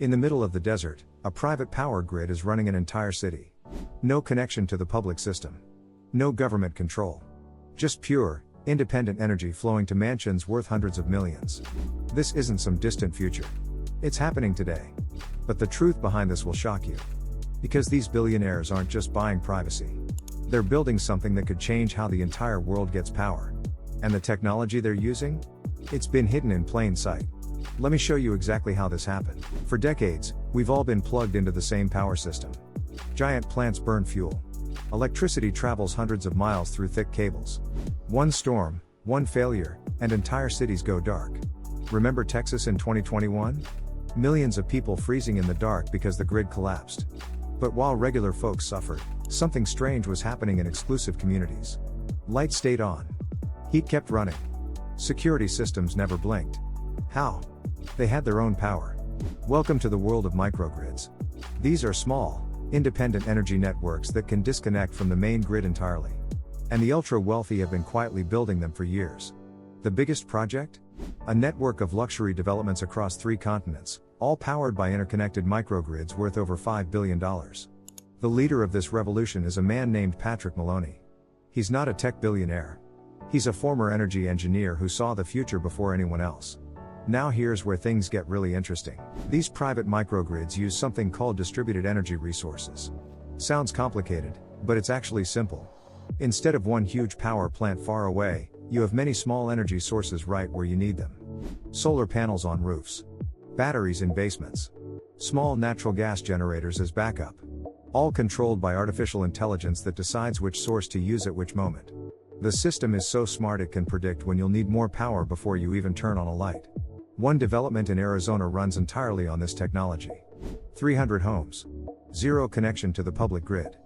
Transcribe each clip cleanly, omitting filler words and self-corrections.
In the middle of the desert, a private power grid is running an entire city. No connection to the public system. No government control. Just pure, independent energy flowing to mansions worth hundreds of millions. This isn't some distant future. It's happening today. But the truth behind this will shock you. Because these billionaires aren't just buying privacy. They're building something that could change how the entire world gets power. And the technology they're using? It's been hidden in plain sight. Let me show you exactly how this happened. For decades, we've all been plugged into the same power system. Giant plants burn fuel. Electricity travels hundreds of miles through thick cables. One storm, one failure, and entire cities go dark. Remember Texas in 2021? Millions of people freezing in the dark because the grid collapsed. But while regular folks suffered, something strange was happening in exclusive communities. Lights stayed on. Heat kept running. Security systems never blinked. How? They had their own power. Welcome to the world of microgrids. These are small, independent energy networks that can disconnect from the main grid entirely. And the ultra-wealthy have been quietly building them for years. The biggest project? A network of luxury developments across 3 continents, all powered by interconnected microgrids worth over $5 billion. The leader of this revolution is a man named Patrick Maloney. He's not a tech billionaire. He's a former energy engineer who saw the future before anyone else. Now here's where things get really interesting. These private microgrids use something called distributed energy resources. Sounds complicated, but it's actually simple. Instead of one huge power plant far away, you have many small energy sources right where you need them. Solar panels on roofs. Batteries in basements. Small natural gas generators as backup. All controlled by artificial intelligence that decides which source to use at which moment. The system is so smart it can predict when you'll need more power before you even turn on a light. One development in Arizona runs entirely on this technology. 300 homes. Zero connection to the public grid.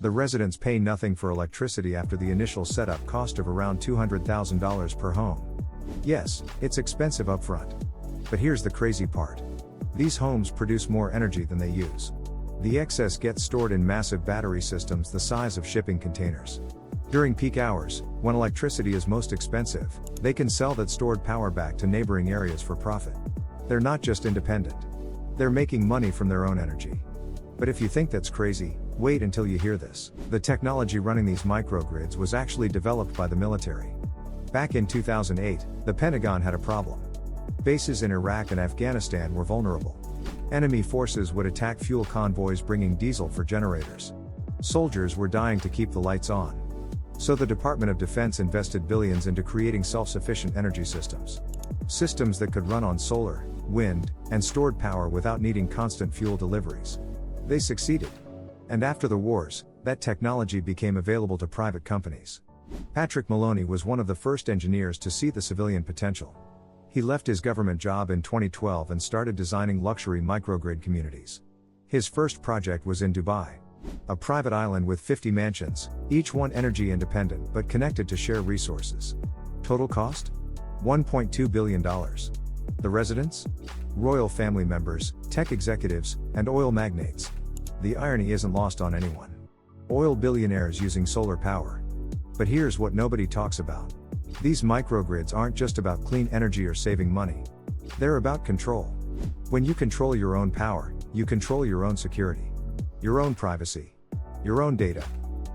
The residents pay nothing for electricity after the initial setup cost of around $200,000 per home. Yes, it's expensive upfront. But here's the crazy part. These homes produce more energy than they use. The excess gets stored in massive battery systems the size of shipping containers. During peak hours, when electricity is most expensive, they can sell that stored power back to neighboring areas for profit. They're not just independent. They're making money from their own energy. But if you think that's crazy, wait until you hear this. The technology running these microgrids was actually developed by the military. Back in 2008, the Pentagon had a problem. Bases in Iraq and Afghanistan were vulnerable. Enemy forces would attack fuel convoys bringing diesel for generators. Soldiers were dying to keep the lights on. So the Department of Defense invested billions into creating self-sufficient energy systems. Systems that could run on solar, wind, and stored power without needing constant fuel deliveries. They succeeded. And after the wars, that technology became available to private companies. Patrick Maloney was one of the first engineers to see the civilian potential. He left his government job in 2012 and started designing luxury microgrid communities. His first project was in Dubai. A private island with 50 mansions, each one energy independent but connected to share resources. Total cost? $1.2 billion. The residents? Royal family members, tech executives, and oil magnates. The irony isn't lost on anyone. Oil billionaires using solar power. But here's what nobody talks about. These microgrids aren't just about clean energy or saving money. They're about control. When you control your own power, you control your own security. Your own privacy. Your own data.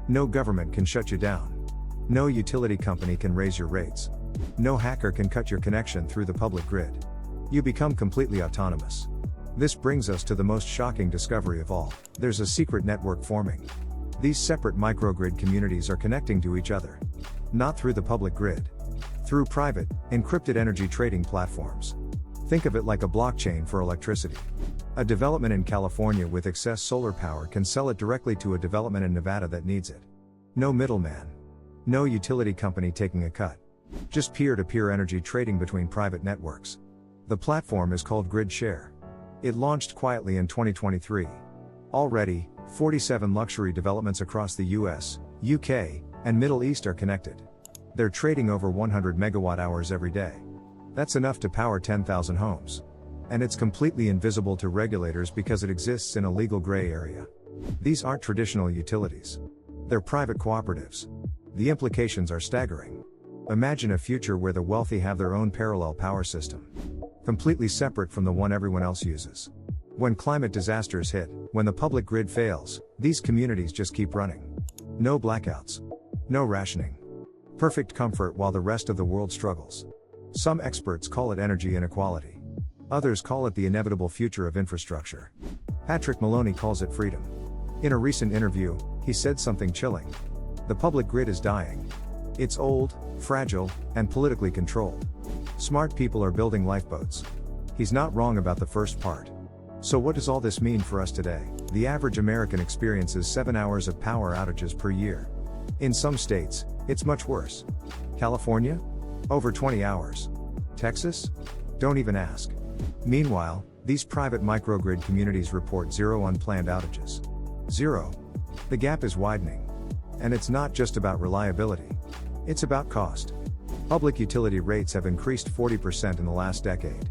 No government can shut you down. No utility company can raise your rates. No hacker can cut your connection through the public grid. You become completely autonomous. This brings us to the most shocking discovery of all. There's a secret network forming. These separate microgrid communities are connecting to each other. Not through the public grid. Through private, encrypted energy trading platforms. Think of it like a blockchain for electricity. A development in California with excess solar power can sell it directly to a development in Nevada that needs it. No middleman. No utility company taking a cut. Just peer-to-peer energy trading between private networks. The platform is called Grid Share. It launched quietly in 2023. Already, 47 luxury developments across the US, UK, and Middle East are connected. They're trading over 100 megawatt hours every day. That's enough to power 10,000 homes. And it's completely invisible to regulators because it exists in a legal gray area. These aren't traditional utilities. They're private cooperatives. The implications are staggering. Imagine a future where the wealthy have their own parallel power system. Completely separate from the one everyone else uses. When climate disasters hit, when the public grid fails, these communities just keep running. No blackouts. No rationing. Perfect comfort while the rest of the world struggles. Some experts call it energy inequality. Others call it the inevitable future of infrastructure. Patrick Maloney calls it freedom. In a recent interview, he said something chilling. The public grid is dying. It's old, fragile, and politically controlled. Smart people are building lifeboats. He's not wrong about the first part. So what does all this mean for us today? The average American experiences 7 hours of power outages per year. In some states, it's much worse. California? Over 20 hours. Texas? Don't even ask. Meanwhile, these private microgrid communities report 0 unplanned outages. 0. The gap is widening. And it's not just about reliability. It's about cost. Public utility rates have increased 40% in the last decade.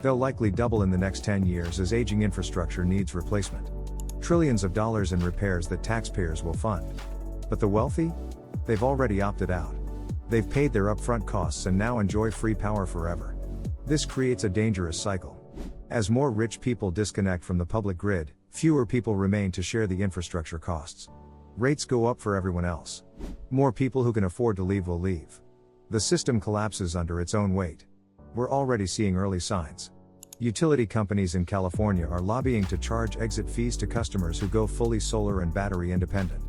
They'll likely double in the next 10 years as aging infrastructure needs replacement. Trillions of dollars in repairs that taxpayers will fund. But the wealthy? They've already opted out. They've paid their upfront costs and now enjoy free power forever. This creates a dangerous cycle. As more rich people disconnect from the public grid, fewer people remain to share the infrastructure costs. Rates go up for everyone else. More people who can afford to leave will leave. The system collapses under its own weight. We're already seeing early signs. Utility companies in California are lobbying to charge exit fees to customers who go fully solar and battery independent.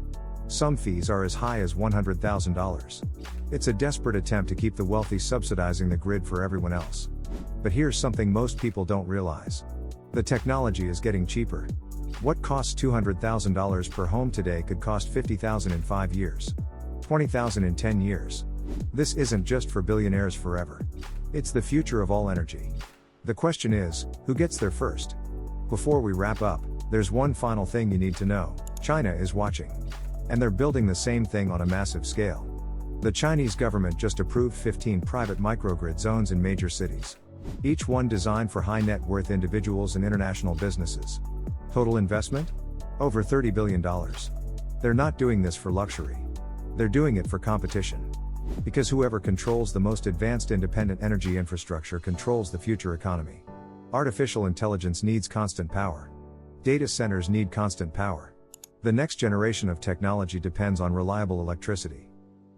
Some fees are as high as $100,000. It's a desperate attempt to keep the wealthy subsidizing the grid for everyone else. But here's something most people don't realize. The technology is getting cheaper. What costs $200,000 per home today could cost $50,000 in 5 years. $20,000 in 10 years. This isn't just for billionaires forever. It's the future of all energy. The question is, who gets there first? Before we wrap up, there's one final thing you need to know. China is watching. And they're building the same thing on a massive scale. The Chinese government just approved 15 private microgrid zones in major cities. Each one designed for high net worth individuals and international businesses. Total investment? Over $30 billion. They're not doing this for luxury. They're doing it for competition. Because whoever controls the most advanced independent energy infrastructure controls the future economy. Artificial intelligence needs constant power. Data centers need constant power. The next generation of technology depends on reliable electricity.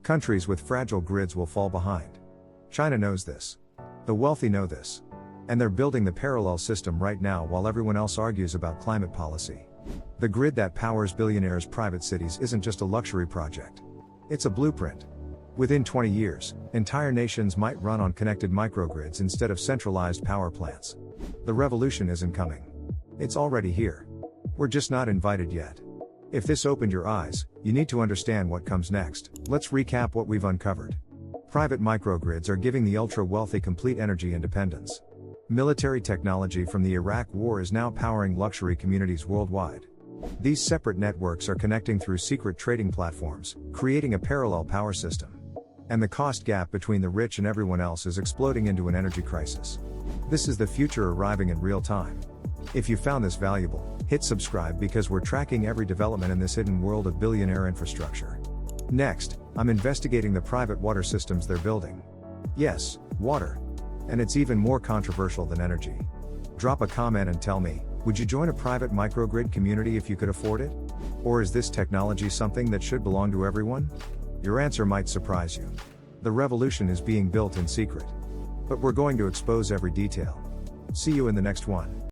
Countries with fragile grids will fall behind. China knows this. The wealthy know this. And they're building the parallel system right now while everyone else argues about climate policy. The grid that powers billionaires' private cities isn't just a luxury project. It's a blueprint. Within 20 years, entire nations might run on connected microgrids instead of centralized power plants. The revolution isn't coming. It's already here. We're just not invited yet. If this opened your eyes, you need to understand what comes next. Let's recap what we've uncovered. Private microgrids are giving the ultra-wealthy complete energy independence. Military technology from the Iraq War is now powering luxury communities worldwide. These separate networks are connecting through secret trading platforms, creating a parallel power system. And the cost gap between the rich and everyone else is exploding into an energy crisis. This is the future arriving in real time. If you found this valuable, hit subscribe because we're tracking every development in this hidden world of billionaire infrastructure. Next, I'm investigating the private water systems they're building. Yes, water. And it's even more controversial than energy. Drop a comment and tell me, would you join a private microgrid community if you could afford it? Or is this technology something that should belong to everyone? Your answer might surprise you. The revolution is being built in secret. But we're going to expose every detail. See you in the next one.